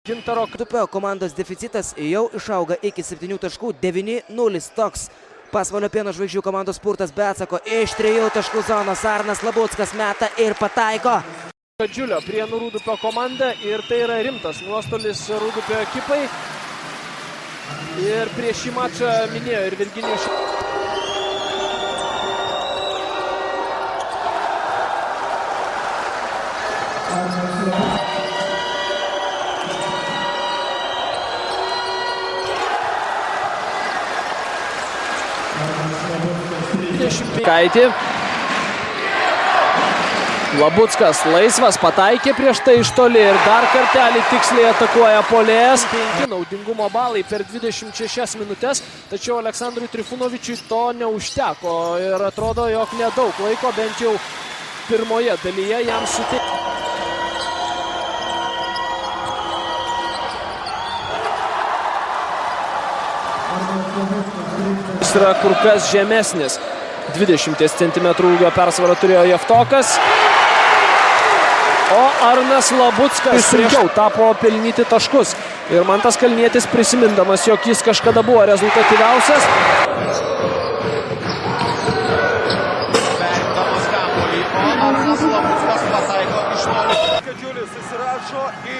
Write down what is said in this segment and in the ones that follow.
Gintaro Rūdupio komandos deficitas jau išauga iki 7 taškų, 9-0 toks Pasvalio Pieno žvaigždžių komandos spurtas be atsako iš 3 taškų zonos. Arnas Labuckas meta ir pataiko. Kadžiulio Prienų Rūdupio komanda ir tai yra rimtas nuostolis Rūdupio ekipai. Ir prieš šį mačą minėjo ir Virginijus. Kaitį. Labuckas laisvas, pataikė prieš tai iš toli ir dar kartelį tiksliai atakuoja puolėjas. 5 naudingumo balai per 26 minutės, tačiau Aleksandrui Trifunovičiui to neužteko ir atrodo, jog nedaug laiko, bent jau pirmoje dalyje jam suteikti. Jis yra kur kas žemesnis. 20 cm ūgio persvarą turėjo Jeftokas. O Arnas Labuckas sunkiau tapo pelnyti taškus. Ir Mantas Kalnietis prisimindamas, jog jis kažkada buvo rezultatyviausias. Perimdamas kamuolį, o Arnas Labuckas pataiko iš toli. Kadžiulis įsirašo į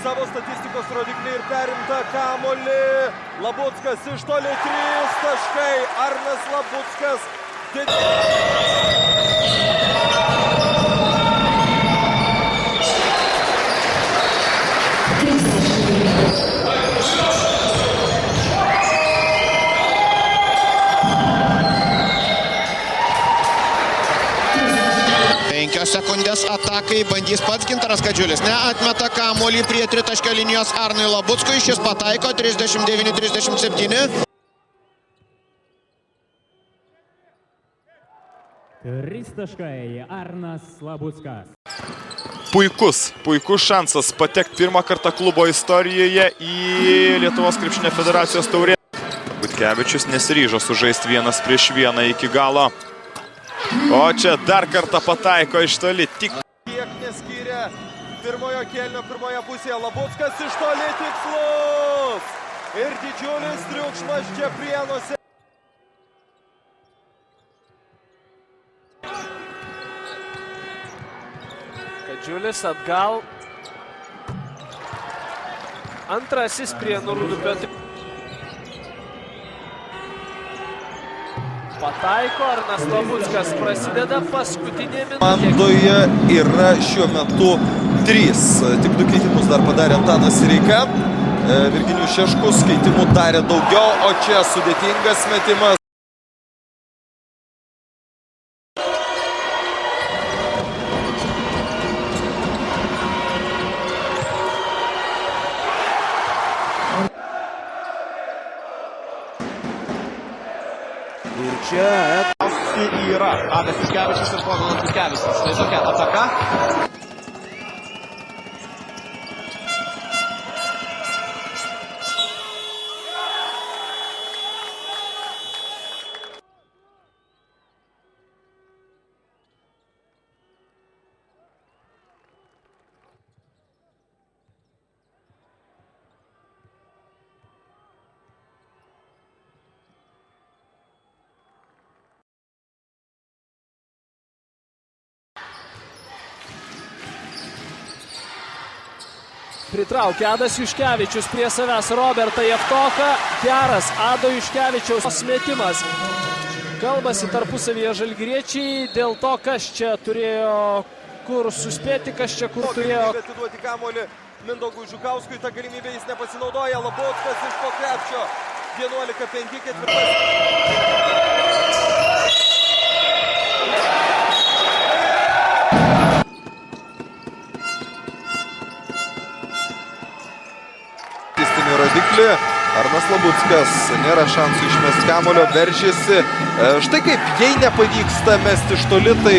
savo statistikos rodiklį ir perimta kamuolį. Labuckas iš toli 3 taškai. Arnas Labuckas. Penkios sekundės atakai bandys pats Gintaras Kadžiulis. Neatmeta kamuolį prie tritaškio linijos Arnui Labuckui. Šis pataiko 39-37. 3 taškai Arnas Labuckas. Puikus šansas patekti pirmą kartą klubo istorijoje į Lietuvos krepšinio federacijos taurę. Butkevičius nesiryžo sužaisti 1-1 iki galo. O čia dar kartą pataiko iš toli. Kiek neskyrė pirmojo kėlinio pirmoje pusėje. Labuckas iš toli tikslus. Ir didžiulis triukšmas čia Prienuose. Kadžiulis atgal. Antrasis Prienų Rūdupio. Pataiko Arnas Labuckas. Prasideda paskutinė minutė. Komandoje yra šiuo metu 3. Tik 2 keitimus dar padarė Antanas Reika. Virginijus Šeškus keitimų darė daugiau, o čia sudėtingas metimas. Ir čia Yra Adas Tiškevičius ir Povilas Butkevičius. Tai tokia ataka. Pritraukė Adas Juškevičius prie savęs Robertą Jeftoką. Geras Ado Juškevičiaus metimas. Kalbasi tarpusavyje žalgiriečiai dėl to, kas čia turėjo kur suspėti, kas čia kur turėjo. Atiduoti kamuolį Mindaugui Žukauskui, tą galimybę jis nepasinaudoja. Labuckas iš po krepšio. 11-5 ketvirtas. Rodiklį. Arnas Labuckas nėra šansų išmesti kamuolio, veržėsi. Štai kaip, jei nepavyksta mesti iš toli, tai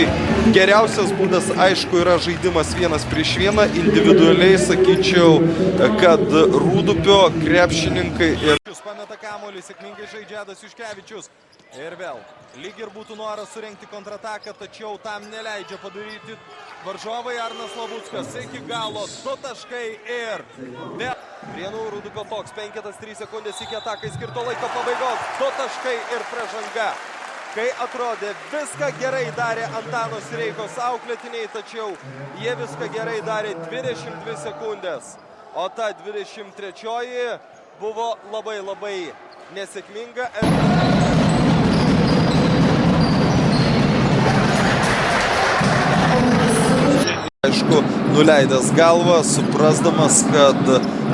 geriausias būdas, aišku, yra žaidimas 1-1. Individualiai sakyčiau, kad Rūdupio krepšininkai ir... Pameta kamuolį, sėkmingai žaidžia Adas Juškevičius. Ir vėl, lyg ir būtų noras surengti kontrataką, tačiau tam neleidžia padaryti varžovai. Arnas Labuckas iki galo 2 taškai ir vėl. Prienų Rūdupio toks, 5-3 sekundės iki atakai skirto laiko pabaigos, 2 taškai ir pražanga. Kai atrodė viską gerai darė Antano Sireikos auklėtiniai, tačiau jie viską gerai darė 22 sekundės. O ta 23-oji buvo labai nesėkminga. Aišku, nuleidęs galvą, suprasdamas, kad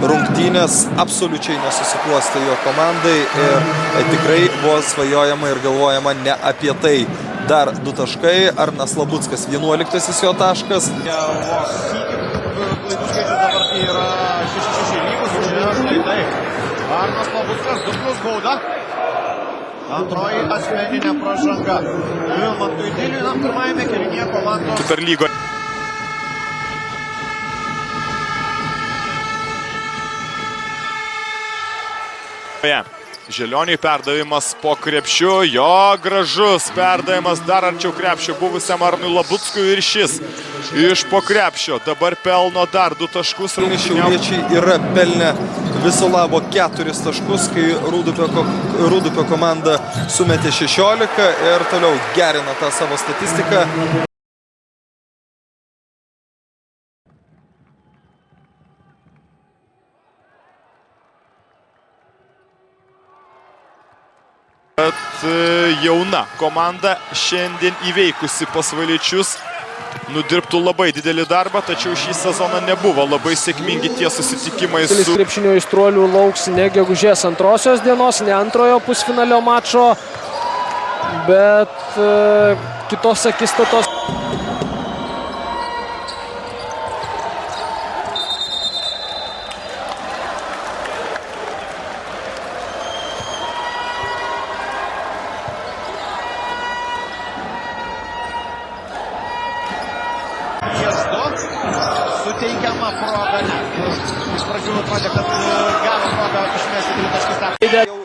rungtynės absoliučiai nesusiklostė jo komandai ir tikrai buvo svajojama ir galvojama ne apie tai. Dar 2 taškai, Arnas Labuckas 11 jo taškas. Klaidų skaičius dabar yra 6-6 lygus, čia štai taip. Arnas Labuckas 2+ bauda. Antroji asmeninė pražanga. Vilmantui Diliui pirmajame kėlinyje komandos. Superlygo. Želioniui perdavimas po krepšiu, jo gražus perdavimas dar arčiau krepšio buvusiam Arnui Labuckui ir šis iš po krepšio. Dabar pelno dar 2 taškus. Šiauliečiai yra pelnę viso labo 4 taškus, kai Rūdupio komanda sumetė 16 ir toliau gerina tą savo statistiką. Bet jauna komanda šiandien įveikusi Pasvaliečius nudirbtų labai didelį darbą, tačiau šį sezoną nebuvo labai sėkmingi tie susitikimai su... Krepšinio aistruolių lauks ne gegužės 2 dienos, ne antrojo pusfinalio mačo, bet kitos akistatos. Suteikiama proga, ne. Iš pradžių atrodė, kad gavo progą išmesti 3 taškus. Jau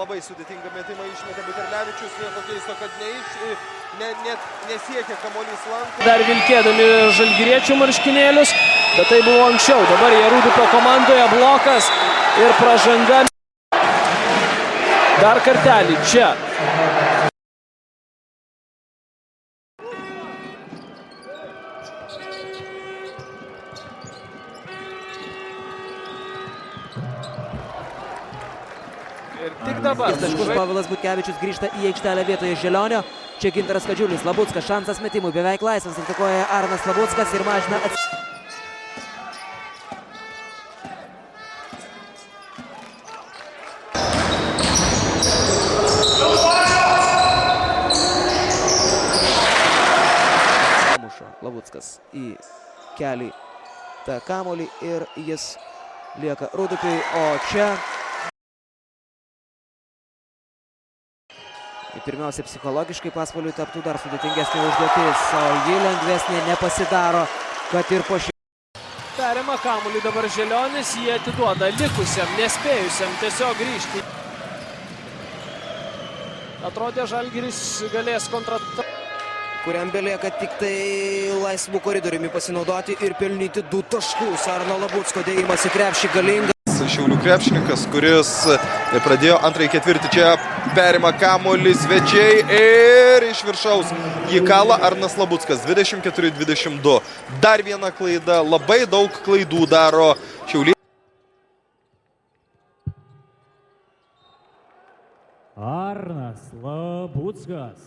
labai sudėtingą metimą išmetė Buterlevičius, nieko keisto, kad nesiekia kamuolys lanko. Dar vilkėdami žalgiriečių marškinėlius, bet tai buvo anksčiau. Dabar jie Rūdupio komandoje blokas ir pražanga. Dar kartelį čia. Ir tik dabar. Taškus Povilas Butkevičius grįžta į aikštelę vietoje Želionio. Čia Gintaras Kadžiulis, Labuckas, šansas metimui, beveik laisvas, atakuoja Arnas Labuckas ir mažina Labuckas į kelį tą kamuolį ir jis lieka Rūdupiui, o čia pirmiausia psichologiškai Pasvaliui taptų dar sudėtingesnė užduotis, o ji lengvesnė nepasidaro, kad ir po šį. Perima kamuolį dabar Želionis, jie atiduoda likusiam, nespėjusiam tiesiog grįžti. Atrodė Žalgiris galės kontrataką. Kuriam belieka tik tai laisvų koridoriumi pasinaudoti ir pelnyti 2 taškus. Arno Labucko dėjimas į krepšį galingas. Šiaulių krepšininkas, kuris pradėjo antrąjį ketvirtį, čia perima kamuolį svečiai ir iš viršaus jį kala Arnas Labuckas, 24-22. Dar viena klaida, labai daug klaidų daro Šiauliai. Arnas Labuckas.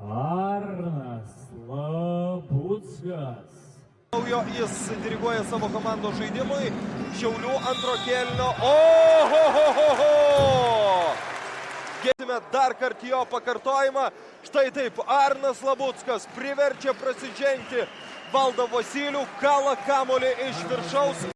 Arnas Labuckas. Jis diriguoja savo komandos žaidimui. Šiaulių antro kėlinio. Ohohohoho! Girdime dar kartą jo pakartojimą. Štai taip, Arnas Labuckas priverčia prasidžengti Valdą Vosylių, kala kamuolį iš viršaus.